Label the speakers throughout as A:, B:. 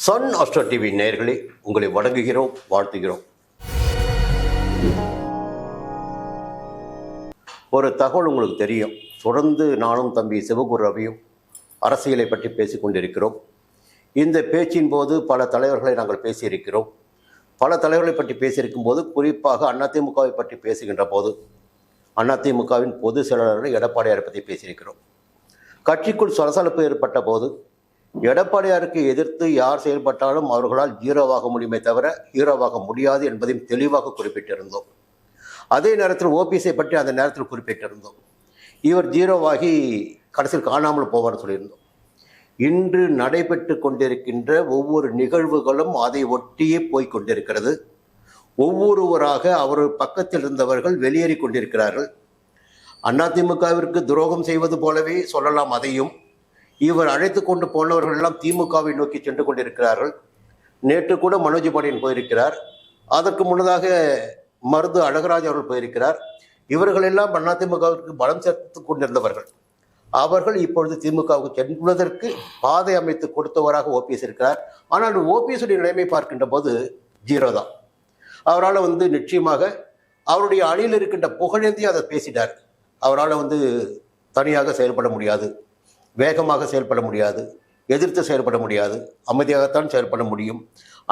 A: Sun astro TV நேயர்களே, உங்களை வணங்குகிறோம், வாழ்த்துகிறோம். ஒரு தகவல் உங்களுக்கு தெரியும். தொடர்ந்து நானும் தம்பி சிவகுரு ரவியும் அரசியலை பற்றி பேசிக் கொண்டிருக்கிறோம். இந்த பேச்சின் போது பல தலைவர்களை நாங்கள் பேசியிருக்கிறோம். பல தலைவர்களை பற்றி பேசியிருக்கும் போது, குறிப்பாக அதிமுகவை பற்றி பேசுகின்ற போது அதிமுகவின் பொதுச் செயலாளர் எடப்பாடியாரை பற்றி பேசியிருக்கிறோம். கட்சிக்குள் சலசலப்பு ஏற்பட்ட போது எடப்பாடியாருக்கு எதிர்த்து யார் செயல்பட்டாலும் அவர்களால் ஜீரோவாக முடியுமே தவிர ஹீரோவாக முடியாது என்பதையும் தெளிவாக குறிப்பிட்டிருந்தோம். அதே நேரத்தில் ஓபிஎஸ்ஐ பற்றி அந்த நேரத்தில் குறிப்பிட்டிருந்தோம். இவர் ஜீரோவாகி கடைசியில் காணாமல் போவார்னு சொல்லியிருந்தோம். இன்று நடைபெற்று கொண்டிருக்கின்ற ஒவ்வொரு நிகழ்வுகளும் அதை ஒட்டியே போய் கொண்டிருக்கிறது. ஒவ்வொருவராக அவர் பக்கத்தில் இருந்தவர்கள் வெளியேறி கொண்டிருக்கிறார்கள். அதிமுகவிற்கு துரோகம் செய்வது போலவே சொல்லலாம். அதையும் இவர் அழைத்து கொண்டு போனவர்கள் எல்லாம் திமுகவை நோக்கி சென்று கொண்டிருக்கிறார்கள். நேற்று கூட மனோஜ் பாண்டியன் போயிருக்கிறார். அதற்கு முன்னதாக மருது அழகராஜ் அவர்கள் போயிருக்கிறார். இவர்கள் எல்லாம் அதிமுகவிற்கு பலம் சேர்த்து கொண்டிருந்தவர்கள். அவர்கள் இப்பொழுது திமுகவுக்கு செல்வதற்கு பாதை அமைத்து கொடுத்தவராக ஓபிஎஸ் இருக்கிறார். ஆனால் ஓபிஎஸ் உடைய நிலைமை பார்க்கின்ற போது ஜீரோ தான். அவரால் நிச்சயமாக அவருடைய அணியில் இருக்கின்ற புகழேந்தி அதை பேசிட்டார். அவரால் தனியாக செயல்பட முடியாது, வேகமாக செயல்பட முடியாது, எதிர்த்து செயல்பட முடியாது, அமைதியாகத்தான் செயல்பட முடியும்.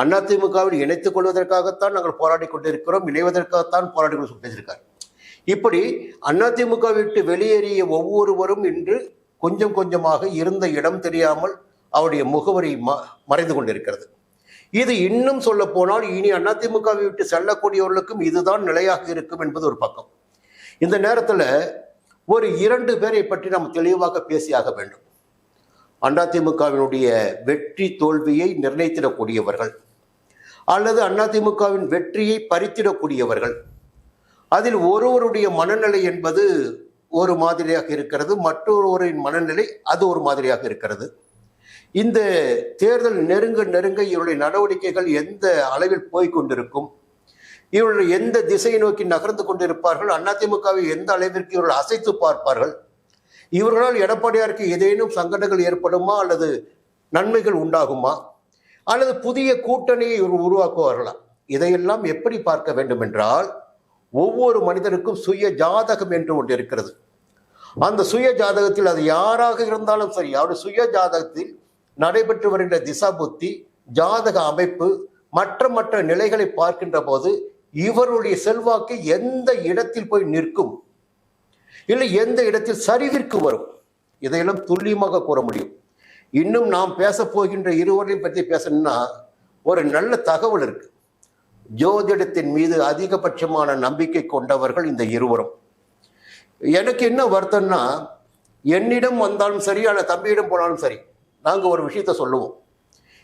A: அதிமுகவில் இணைத்துக் கொள்வதற்காகத்தான் நாங்கள் போராடி கொண்டிருக்கிறோம், இணைவதற்காகத்தான் போராடி கொண்டு பேசியிருக்கார். இப்படி அதிமுக விட்டு வெளியேறிய ஒவ்வொருவரும் இன்று கொஞ்சம் கொஞ்சமாக இருந்த இடம் தெரியாமல் அவருடைய முகவரி மறைந்து கொண்டிருக்கிறது. இது இன்னும் சொல்ல போனால் இனி அதிமுகவை விட்டு செல்லக்கூடியவர்களுக்கும் இதுதான் நிலையாக இருக்கும் என்பது ஒரு பக்கம். இந்த நேரத்தில் ஒரு 2 பேரை பற்றி நாம் தெளிவாக பேசியாக வேண்டும். அதிமுகவினுடைய வெற்றி தோல்வியை நிர்ணயித்திடக்கூடியவர்கள் அல்லது அதிமுகவின் வெற்றியை பறித்திடக்கூடியவர்கள். அதில் ஒருவருடைய மனநிலை என்பது ஒரு மாதிரியாக இருக்கிறது, மற்றொருவரின் மனநிலை அது ஒரு மாதிரியாக இருக்கிறது. இந்த தேர்தல் நெருங்க இவருடைய நடவடிக்கைகள் எந்த அளவில் போய்கொண்டிருக்கும், இவர்கள் எந்த திசையை நோக்கி நகர்ந்து கொண்டிருப்பார்கள், அதிமுகவை எந்த அளவிற்கு இவர்கள் அசைத்து பார்ப்பார்கள், இவர்களால் எடப்பாடியாருக்கு ஏதேனும் சங்கடங்கள் ஏற்படுமா அல்லது நன்மைகள் உண்டாகுமா அல்லது புதிய கூட்டணியை இவர் உருவாக்குவார்களா, இதையெல்லாம் எப்படி பார்க்க வேண்டும் என்றால், ஒவ்வொரு மனிதனுக்கும் சுய ஜாதகம் என்று ஒன்று இருக்கிறது. அந்த சுய ஜாதகத்தில் அது யாராக இருந்தாலும் சரி, அவருடைய சுய ஜாதகத்தில் நடைபெற்று வருகின்ற திசா புத்தி, ஜாதக அமைப்பு, மற்ற நிலைகளை பார்க்கின்ற போது இவருடைய செல்வாக்கு எந்த இடத்தில் போய் நிற்கும், இல்லை எந்த இடத்தில் சரிவிற்கு வரும், இதையெல்லாம் துல்லியமாக கூற முடியும். இன்னும் நாம் பேச போகின்ற இருவரையும் பற்றி பேசணும்னா ஒரு நல்ல தகவல் இருக்கு. ஜோதிடத்தின் மீது அதிகபட்சமான நம்பிக்கை கொண்டவர்கள் இந்த இருவரும். எனக்கு என்ன வருத்தம்னா, என்னிடம் வந்தாலும் சரி அல்ல தம்பியிடம் போனாலும் சரி, நாங்கள் ஒரு விஷயத்த சொல்லுவோம்.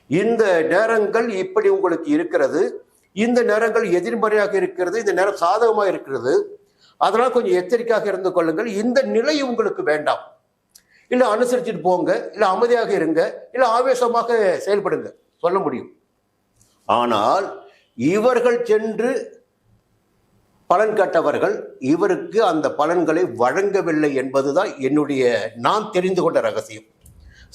A: இந்த நேரங்கள் இப்படி உங்களுக்கு இருக்கிறது, இந்த நேரங்கள் எதிர்மறையாக இருக்கிறது, இந்த நேரம் சாதகமாக இருக்கிறது, அதனால் கொஞ்சம் எச்சரிக்கையாக இருந்து கொள்ளுங்கள், இந்த நிலை உங்களுக்கு வேண்டாம், இல்லை அனுசரிச்சுட்டு போங்க, இல்லை அமைதியாக இருங்க, இல்லை ஆவேசமாக செயல்படுங்க சொல்ல முடியும். ஆனால் இவர்கள் சென்று பலன் கட்டவர்கள் இவருக்கு அந்த பலன்களை வழங்கவில்லை என்பதுதான் என்னுடைய நான் தெரிந்து கொண்ட ரகசியம்.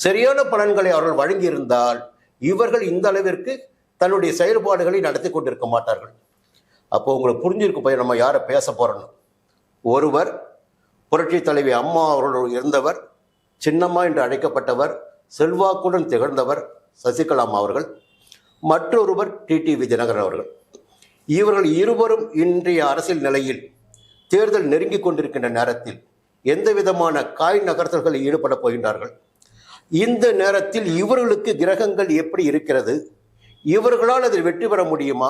A: சரியான பலன்களை அவர்கள் வழங்கியிருந்தால் இவர்கள் இந்த அளவிற்கு தன்னுடைய செயல்பாடுகளை நடத்தி கொண்டிருக்க மாட்டார்கள். அப்போ உங்களுக்கு புரிஞ்சிருக்கும் போய் நம்ம யாரை பேச போறோம்னு. ஒருவர் புரட்சி தலைவி அம்மா அவர்கள் இருந்தவர், சின்னம்மா என்று அழைக்கப்பட்டவர், செல்வாக்குடன் திகழ்ந்தவர் சசிகலா அவர்கள். மற்றொருவர் டிடிவி தினகரன் அவர்கள். இவர்கள் இருவரும் இன்றைய அரசியல் நிலையில் தேர்தல் நெருங்கி கொண்டிருக்கின்ற நேரத்தில் எந்த விதமான காய் நகர்த்தல்களில் ஈடுபட போகின்றார்கள். இந்த நேரத்தில் இவர்களுக்கு கிரகங்கள் எப்படி இருக்கிறது, இவர்களால் அதில் வெற்றி பெற முடியுமா?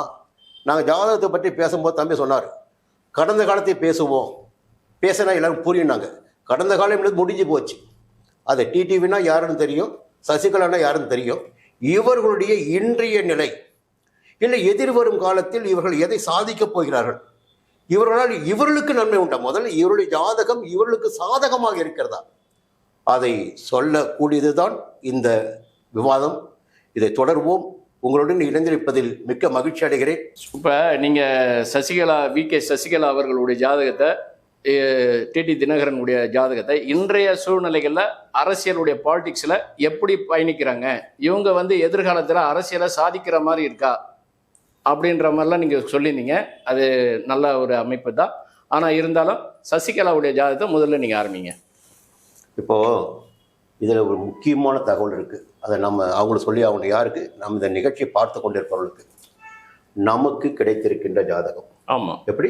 A: நாங்கள் ஜாதகத்தை பற்றி பேசும்போது தம்பி சொன்னார், கடந்த காலத்தை பேசுவோம், பேசினா எல்லாரும் புரியுனாங்க. கடந்த காலம் முடிஞ்சு போச்சு. அது டிடிவினா யாருன்னு தெரியும், சசிகலானா யாருன்னு தெரியும். இவர்களுடைய இன்றைய நிலை, இல்லை எதிர்வரும் காலத்தில் இவர்கள் எதை சாதிக்கப் போகிறார்கள், இவர்களால் இவர்களுக்கு நன்மை உண்டா, முதல்ல இவருடைய ஜாதகம் இவர்களுக்கு சாதகமாக இருக்கிறதா, அதை சொல்லக்கூடியதுதான் இந்த விவாதம். இதை தொடர்வோம். உங்களுடன் இணைந்திருப்பதில் மிக்க மகிழ்ச்சி அடைகிறேன்.
B: இப்போ நீங்கள் சசிகலா, வி.கே. சசிகலா அவர்களுடைய ஜாதகத்தை டிடி தினகரனுடைய ஜாதகத்தை இன்றைய சூழ்நிலைகளில் அரசியலுடைய பாலிடிக்ஸில் எப்படி பயணிக்கிறாங்க, இவங்க வந்து எதிர்காலத்தில் அரசியலை சாதிக்கிற மாதிரி இருக்கா அப்படின்ற மாதிரிலாம் நீங்கள் சொல்லியிருந்தீங்க. அது நல்ல ஒரு அமைப்பு தான். ஆனால் இருந்தாலும் சசிகலாவுடைய ஜாதகத்தை முதல்ல நீங்கள் ஆரம்பிங்க.
A: இப்போது இதில் ஒரு முக்கியமான தகவல் இருக்குது. அதை நம்ம அவங்களுக்கு சொல்லி ஆகணும். யாருக்கு? நம்ம இந்த நிகழ்ச்சியை பார்த்து கொண்டிருப்பவர்களுக்கு. நமக்கு கிடைத்திருக்கின்ற ஜாதகம்.
B: ஆமாம்,
A: எப்படி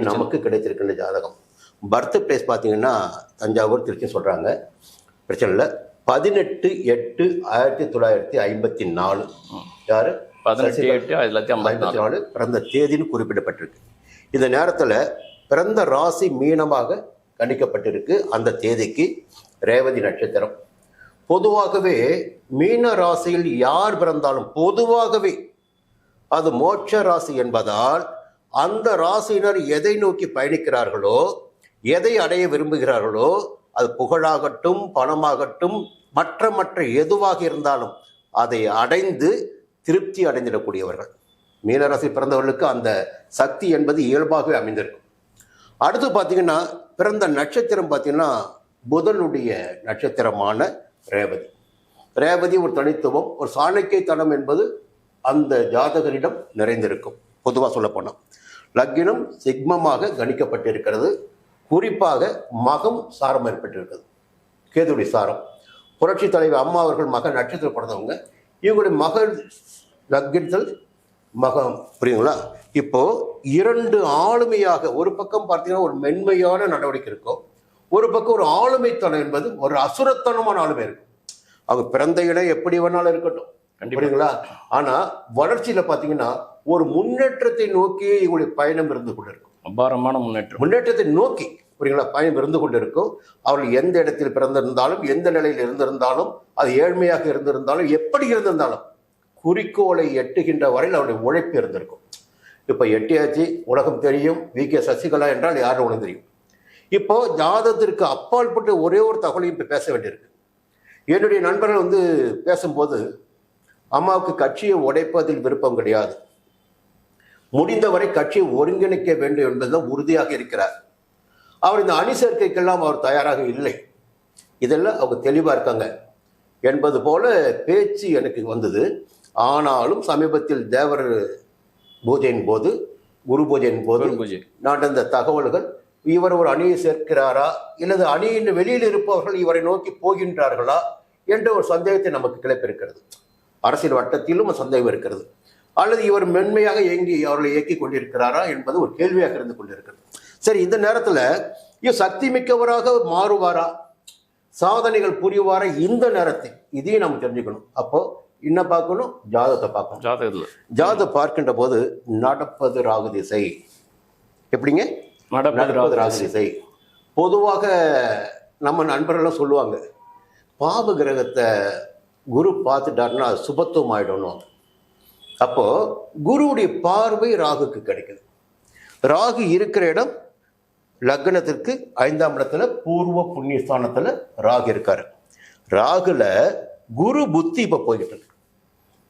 A: நமக்கு கிடைத்திருக்கின்ற ஜாதகம். பர்த் பிளேஸ் பார்த்தீங்கன்னா தஞ்சாவூர், திருச்சி சொல்கிறாங்க, பிரச்சனை இல்லை. 18/8/1954. யார்?
B: 18/8/1954
A: பிறந்த தேதின்னு குறிப்பிடப்பட்டிருக்கு. இந்த நேரத்தில் பிறந்த ராசி மீனமாக கணிக்கப்பட்டிருக்கு. அந்த தேதிக்கு ரேவதி நட்சத்திரம். பொதுவாகவே மீன ராசியில் யார் பிறந்தாலும் பொதுவாகவே அது மோட்ச ராசி என்பதால் அந்த ராசியினர் எதை நோக்கி பயணிக்கிறார்களோ, எதை அடைய விரும்புகிறார்களோ, அது புகழாகட்டும், பணமாகட்டும், மற்ற எதுவாக இருந்தாலும் அதை அடைந்து திருப்தி அடைந்திடக்கூடியவர்கள். மீனராசி பிறந்தவர்களுக்கு அந்த சக்தி என்பது இயல்பாகவே அமைந்திருக்கும். அடுத்து பார்த்தீங்கன்னா பிறந்த நட்சத்திரம் பார்த்தீங்கன்னா புதனுடைய நட்சத்திரமான ரேவதி. ரேவதி ஒரு தனித்துவம், ஒரு சாணக்கியத்தனம் என்பது அந்த ஜாதகரிடம் நிறைந்திருக்கும். பொதுவாக சொல்ல போனால் லக்னம் சிக்மமாக கணிக்கப்பட்டிருக்கிறது. குறிப்பாக மகம் சாரம் ஏற்பட்டிருக்கிறது, கேதுடைய சாரம். புரட்சி தலைவர் அம்மா அவர்கள் மக நட்சத்திரம் பிறந்தவங்க. இவங்களுடைய மகள் லக்னத்தில் மகம், புரியுங்களா? இப்போ இரண்டு ஆளுமையாக, ஒரு பக்கம் பார்த்தீங்கன்னா ஒரு மென்மையான நடவடிக்கை இருக்கும், ஒரு பக்கம் ஒரு ஆளுமைத்தனம் என்பது ஒரு அசுரத்தனமான ஆளுமை இருக்கும். அவங்க பிறந்த இடம் எப்படி வேணாலும் இருக்கட்டும், புரியுங்களா? ஆனா வளர்ச்சியில பாத்தீங்கன்னா ஒரு முன்னேற்றத்தை நோக்கி இவங்களுடைய பயணம் இருந்து கொண்டிருக்கும்.
B: அபாரமான முன்னேற்றத்தை
A: நோக்கி, புரியுங்களா, பயணம் இருந்து கொண்டிருக்கும். அவர்கள் எந்த இடத்தில் பிறந்திருந்தாலும், எந்த நிலையில் இருந்திருந்தாலும், அது ஏழ்மையாக இருந்திருந்தாலும், எப்படி இருந்திருந்தாலும் குறிக்கோளை எட்டுகின்ற வரையில் அவருடைய உழைப்பு இருந்திருக்கும். இப்போ எட்டியாச்சு, உலகம் தெரியும். வி.கே. சசிகலா என்றால் யாரும் உனக்கு தெரியும். இப்போ ஜாதகத்திற்கு அப்பாற்பட்டு ஒரே ஒரு தகவலையும் இப்போ பேச வேண்டியிருக்கு. என்னுடைய நண்பர்கள் வந்து பேசும்போது, அம்மாவுக்கு கட்சியை உடைப்பதில் விருப்பம் கிடையாது, முடிந்தவரை கட்சியை ஒருங்கிணைக்க வேண்டும் என்பதுதான் உறுதியாக இருக்கிறார். அவர் இந்த அணி சேர்க்கைக்கெல்லாம் அவர் தயாராக இல்லை, இதெல்லாம் அவங்க தெளிவாக இருக்காங்க என்பது போல பேச்சு எனக்கு வந்தது. ஆனாலும் சமீபத்தில் தேவர் பூஜையின் போது, குரு பூஜையின் போது நடந்த தகவல்கள், இவர் ஒரு அணியை சேர்க்கிறாரா இல்லது அணியின் வெளியில் இருப்பவர்கள் இவரை நோக்கி போகின்றார்களா என்ற ஒரு சந்தேகத்தை நமக்கு கிளப்பியிருக்கிறது. அரசியல் வட்டத்திலும் சந்தேகம் இருக்கிறது. அல்லது இவர் மென்மையாக அவர்களை இயக்கி கொண்டிருக்கிறாரா என்பது ஒரு கேள்வியாக இருந்து கொண்டிருக்கிறது. சரி, இந்த நேரத்தில் இவர் சக்தி மிக்கவராக மாறுவாரா, சாதனைகள் புரிவாரா? இந்த நேரத்தில் இதையும் நம்ம தெரிஞ்சுக்கணும். அப்போ என்ன பார்க்கணும்? ஜாதகத்தை பார்க்கணும். ஜாதகம் பார்க்கின்ற போது நடப்பது ராகு திசை. எப்படிங்க நடப்பது ராகு திசை? பொதுவாக நம்ம நண்பர்கள்லாம் சொல்லுவாங்க, பாவ கிரகத்தை குரு பார்த்துட்டாருன்னா சுபத்துவம் ஆயிடணும். அப்போ குருவுடைய பார்வை ராகுக்கு கிடைக்குது. ராகு இருக்கிற இடம் லக்னத்திற்கு 5ஆம் இடத்துல பூர்வ புண்ணியஸ்தானத்துல ராகு இருக்காரு. ராகுல குரு புத்தி இப்ப போய்கிட்டு இருக்கு.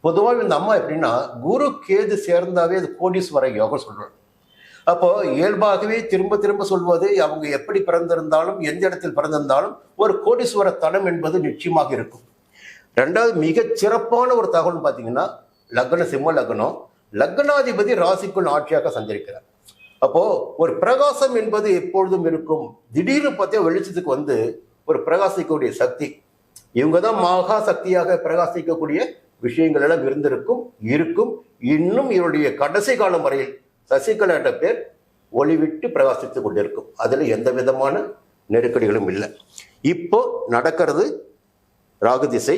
A: பொதுவாக இந்த அம்மா எப்படின்னா, குரு கேது சேர்ந்தாவே அது கோடீஸ்வர யோகம் சொல்றாங்க. அப்போ இயல்பாகவே திரும்ப திரும்ப சொல்வது, அவங்க எப்படி பிறந்திருந்தாலும், எந்த இடத்தில் பிறந்திருந்தாலும் ஒரு கோடீஸ்வர தனம் என்பது நிச்சயமாக இருக்கும். ரெண்டாவது மிகச் சிறப்பான ஒரு தகவல் பார்த்தீங்கன்னா, லக்ன சிம்ம லக்னம், லக்னாதிபதி ராசிக்குள் ஆட்சியாக சஞ்சரிக்கிறார். அப்போ ஒரு பிரகாசம் என்பது எப்பொழுதும் இருக்கும். திடீர்னு பார்த்தா வெளிச்சத்துக்கு வந்து ஒரு பிரகாசிக்கக்கூடிய சக்தி, இவங்க தான் மகா சக்தியாக பிரகாசிக்கக்கூடிய விஷயங்கள் எல்லாம் இருக்கும். இன்னும் இவருடைய கடைசி காலம் வரையில் சசிகலா என்ற பேர் ஒளிவிட்டு பிரகாசித்துக் கொண்டிருக்கும். அதுல எந்த விதமான நெருக்கடிகளும் இல்லை. இப்போ நடக்கிறது ராகு திசை.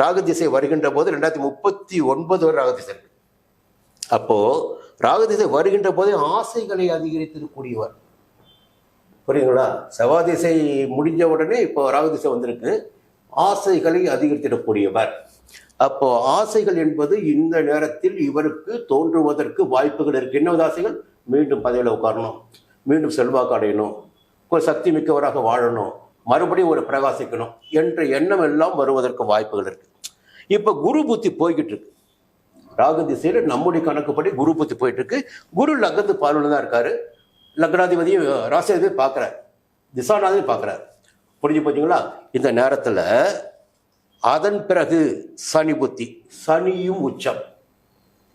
A: ராகு திசை வருகின்ற போது 2039 வரை ராகு திசை இருக்கு. அப்போ ராகு திசை வருகின்ற போதே ஆசைகளை அதிகரித்திருக்கக்கூடியவர், புரியுங்களா? செவ்வாய் திசை முடிஞ்ச உடனே இப்போ ராகு திசை வந்திருக்கு. ஆசைகளை அதிகரித்திடக்கூடியவர். அப்போ ஆசைகள் என்பது இந்த நேரத்தில் இவருக்கு தோன்றுவதற்கு வாய்ப்புகள் இருக்கு. என்ன ஆசைகள்? மீண்டும் பதவியில் உட்காரணும், மீண்டும் செல்வாக்கு அடையணும், ஒரு சக்தி மிக்கவராக வாழணும், மறுபடியும் ஒரு பிரகாசிக்கணும் என்ற எண்ணம் எல்லாம் வருவதற்கு வாய்ப்புகள் இருக்கு. இப்ப குரு புத்தி போய்கிட்டு இருக்கு. ராகு திசையில நம்முடைய கணக்குப்படி குரு புத்தி போயிட்டு இருக்கு. குரு லக்னத்து பார்வையில் தான் இருக்காரு. லக்னாதிபதியும் ராசியாதிபதியும் பார்க்குறார், திசாநாதிபதியும் பார்க்குறார். புரிஞ்சு போச்சுங்களா? இந்த நேரத்தில் அதன் பிறகு சனி புத்தி, சனியும் உச்சம்.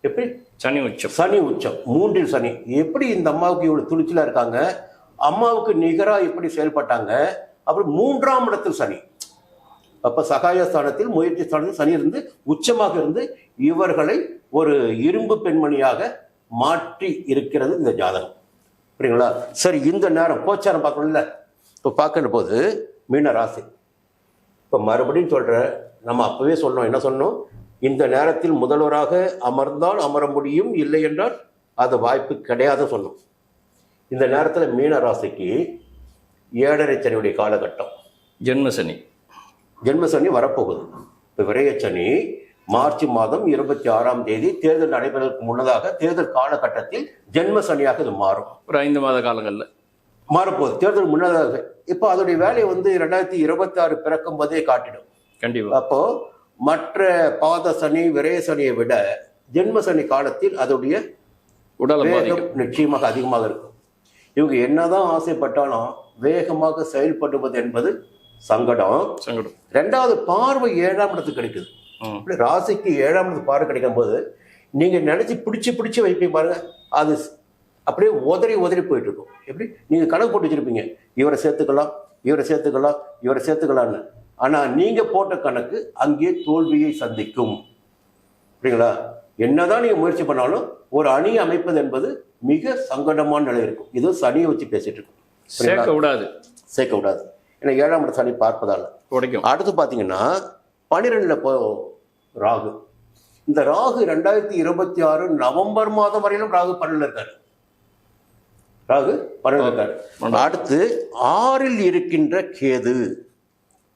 A: எப்படி?
B: சனி உச்சம்.
A: சனி உச்சம், 3இல் சனி. எப்படி இந்த அம்மாவுக்கு இவ்வளோ துணிச்சலாக இருக்காங்க, அம்மாவுக்கு நிகராக எப்படி செயல்பட்டாங்க. அப்புறம் 3ஆம் இடத்தில் சனி. அப்போ சகாயஸ்தானத்தில், முயற்சி ஸ்தானத்தில் சனி இருந்து உச்சமாக இருந்து இவர்களை ஒரு இரும்பு பெண்மணியாக மாற்றி இருக்கிறது இந்த ஜாதகம். புரியுங்களா? சரி, இந்த நேரம் கோச்சாரம் பார்க்கணும்ல. இப்போ பார்க்கிற போது மீன ராசி. இப்போ மறுபடியும் சொல்கிறேன், நம்ம அப்போவே சொன்னோம், என்ன சொன்னோம்? இந்த நேரத்தில் முதல்வராக அமர்ந்தால் அமர முடியும், இல்லை என்றால் அது வாய்ப்பு கிடையாது சொன்னோம். இந்த நேரத்தில் மீன ராசிக்கு 7.5 சனியுடைய காலகட்டம்.
B: ஜென்மசனி.
A: ஜென்மசனி வரப்போகுது. இப்போ விரயச்சனி மார்ச் மாதம் 26ஆம் தேதி தேர்தல் நடைபெறுவதற்கு முன்னதாக தேர்தல் காலகட்டத்தில் ஜென்மசனியாக இது மாறும்.
B: ஒரு 5 மாத காலங்களில்
A: மாறப்போகுது, தேர்தல் முன்னதாக. இப்போ அதோடைய வேலையை 2026 பிறக்கும் போதே காட்டிடும்.
B: கண்டிப்பா.
A: அப்போ மற்ற பாத சனி விரய சனியை விட ஜென்ம சனி காலத்தில் அதோடைய
B: உடல்
A: வேகம் நிச்சயமாக அதிகமாக இருக்கும். இவங்க என்னதான் ஆசைப்பட்டாலும் வேகமாக செயல்படுவது என்பது சங்கடம். 2வது பார்வை 7ஆம் இடத்துக்கு கிடைக்குது. ராசிக்கு 7ஆம் இடத்து பார்வை கிடைக்கும் போது நீங்க நினைச்சு பிடிச்சு வைப்பீங்க பாருங்க, அது அப்படியே உதறி போயிட்டு இருக்கும். எப்படி? நீங்க கணக்கு போட்டு வச்சிருப்பீங்க, இவரை சேர்த்துக்கலாம்னு. ஆனா நீங்க போட்ட கணக்கு அங்கே தோல்வியை சந்திக்கும். புரியுங்களா? என்னதான் நீங்க முயற்சி பண்ணாலும் ஒரு அணி அமைப்பது என்பது மிக சங்கடமான நிலை இருக்கும். இது சனியை வச்சு பேசிட்டு இருக்கும். சேர்க்க விடாது. ஏன்னா 7ஆம் இடத்து சனி பார்ப்பதால
B: உடைக்கும்.
A: அடுத்து பாத்தீங்கன்னா 12ல் ராகு. இந்த ராகு 2026 நவம்பர் மாதம் வரையிலும் ராகு 12ல் இருக்காரு. அடுத்து 6ல் இருக்கின்ற கேது.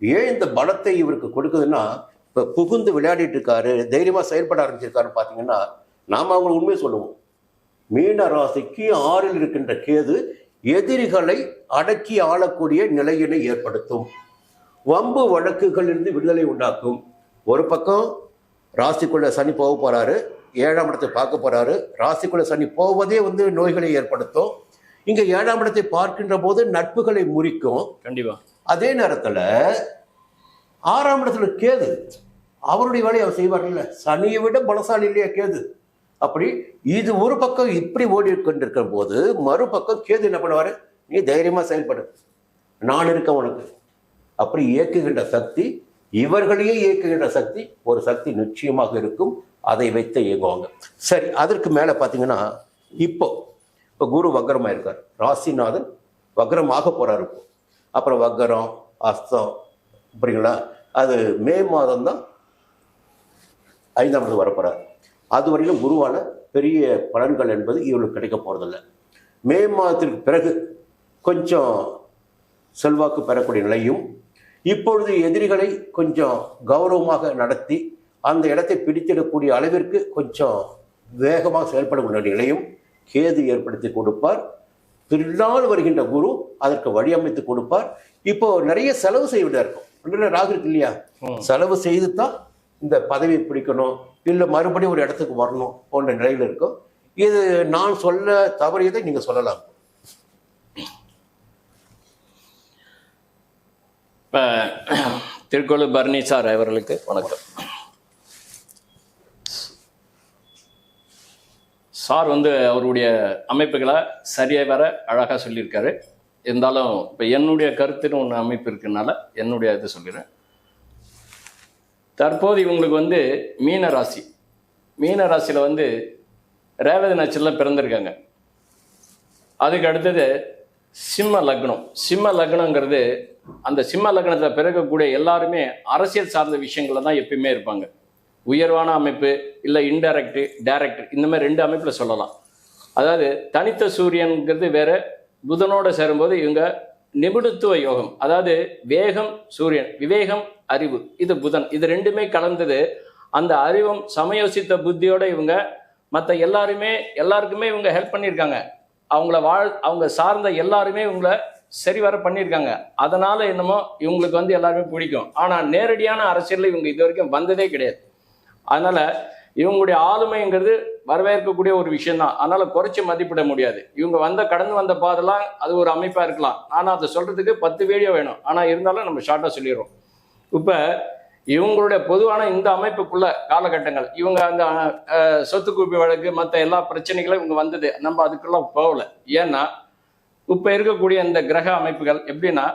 A: ஏன் இந்த பலத்தை இவருக்கு கொடுக்குதுன்னா, இப்போ புகுந்து விளையாடிட்டு இருக்காரு, தைரியமாக செயல்பட ஆரம்பிச்சிருக்காருன்னு பார்த்தீங்கன்னா, நாம் அவங்களுக்கு உண்மையை சொல்லுவோம். மீன ராசிக்கு 6ல் இருக்கின்ற கேது எதிரிகளை அடக்கி ஆளக்கூடிய நிலையினை ஏற்படுத்தும். வம்பு வழக்குகளிலிருந்து விடுதலை உண்டாக்கும். ஒரு பக்கம் ராசிக்குள்ள சனி போக போறாரு, 7ஆம் இடத்தை பார்க்க போறாரு. ராசிக்குள்ள சனி போவதே நோய்களை ஏற்படுத்தும். இங்க 7ஆம் இடத்தை பார்க்கின்ற போது நட்புகளை முறிக்கும்.
B: கண்டிப்பா.
A: அதே நேரத்துல 6ஆம் இடத்துல கேது, அவருடைய வேலையை அவர் செய்வார்ல. சனியை விட பலசாலி இல்லையா கேது? அப்படி இது ஒரு பக்கம் இப்படி ஓடி கொண்டிருக்கிற போது மறுபக்கம் கேது என்ன பண்ணுவாரு? நீ தைரியமா செயல்படு, நான் இருக்க உனக்கு, அப்படி இயக்குகின்ற சக்தி, இவர்களையே இயக்குகின்ற சக்தி, ஒரு சக்தி நிச்சயமாக இருக்கும். அதை வைத்து இயங்குவாங்க. சரி, அதற்கு மேல பாத்தீங்கன்னா இப்போ குரு வக்ரமா இருக்கார். ராசிநாதன் வக்ரமாக போறாரு. அப்புறம் வக்ரம், அஸ்தம், புரியுங்களா? அது மே மாதம் தான் 5ஆம் இடத்துக்கு வரப்போறார். அதுவரையிலும் குருவால பெரிய பலன்கள் என்பது இவர்களுக்கு கிடைக்க போறதில்லை. மே மாதத்திற்கு பிறகு கொஞ்சம் செல்வாக்கு பெறக்கூடிய நிலையும், இப்பொழுது எதிரிகளை கொஞ்சம் கௌரவமாக நடத்தி அந்த இடத்தை பிடித்திடக்கூடிய அளவிற்கு கொஞ்சம் வேகமாக செயல்படக்கூடிய நிலையும் கேது ஏற்படுத்தி கொடுப்பார். பின்னால் வருகின்ற குரு அதற்கு வழியமைத்து கொடுப்பார். இப்போ நிறைய செலவு செய்வதா இருக்கும். ராகு இருக்கு இல்லையா, செலவு செய்து தான் இந்த பதவியை பிடிக்கணும், இல்லை மறுபடியும் ஒரு இடத்துக்கு வரணும் போன்ற நிலையில் இருக்கும். இது நான் சொல்ல தவறியதை நீங்க சொல்லலாம்.
B: திருக்கோளு பரணி சார் அவர்களுக்கு வணக்கம். சார் அவருடைய அமைப்புகளை சரியாக வர அழகாக சொல்லியிருக்காரு. இருந்தாலும் இப்போ என்னுடைய கருத்துன்னு ஒன்று அமைப்பு இருக்குனால என்னுடைய இது சொல்லிடுறேன். தற்போது இவங்களுக்கு மீன ராசியில் ரேவதி நட்சத்திரத்தில் பிறந்திருக்காங்க. அதுக்கு அடுத்தது சிம்ம லக்னங்கிறது அந்த சிம்ம லக்னத்தில் பிறக்கக்கூடிய எல்லாருமே அரசியல் சார்ந்த விஷயங்கள்ல தான் எப்பயுமே இருப்பாங்க. உயர்வான அமைப்பு இல்லை இன்டைரக்ட் டைரக்ட், இந்த மாதிரி 2 அமைப்பில் சொல்லலாம். அதாவது தனித்த சூரியன்கிறது வேற, புதனோட சேரும்போது இவங்க நிபுணத்துவ யோகம், அதாவது வேகம் சூரியன், விவேகம் அறிவு, இது புதன், இது 2மே கலந்தது. அந்த அறிவும் சமயோசித்த புத்தியோட இவங்க மற்ற எல்லாருக்குமே இவங்க ஹெல்ப் பண்ணியிருக்காங்க. அவங்க சார்ந்த எல்லாருமே இவங்களை சரிவர பண்ணியிருக்காங்க. அதனால என்னமோ இவங்களுக்கு எல்லாருமே பிடிக்கும். ஆனால் நேரடியான அரசியலில் இவங்க இது வரைக்கும் வந்ததே கிடையாது. அதனால இவங்களுடைய ஆளுமைங்கிறது வரவேற்கக்கூடிய ஒரு விஷயம் தான். அதனால குறைச்சி மதிப்பிட முடியாது. இவங்க கடந்து வந்த பாதெல்லாம் அது ஒரு அமைப்பா இருக்கலாம். ஆனா அதை சொல்றதுக்கு 10 வீடியோ வேணும். ஆனா இருந்தாலும் நம்ம ஷார்ட்டா சொல்லிடுறோம். இப்ப இவங்களுடைய பொதுவான இந்த அமைப்புக்குள்ள காலகட்டங்கள், இவங்க அந்த சொத்து குவிப்பு வழக்கு மற்ற எல்லா பிரச்சனைகளும் இவங்க வந்தது, நம்ம அதுக்குள்ள போகல. ஏன்னா இப்ப இருக்கக்கூடிய இந்த கிரக அமைப்புகள் எப்படின்னா,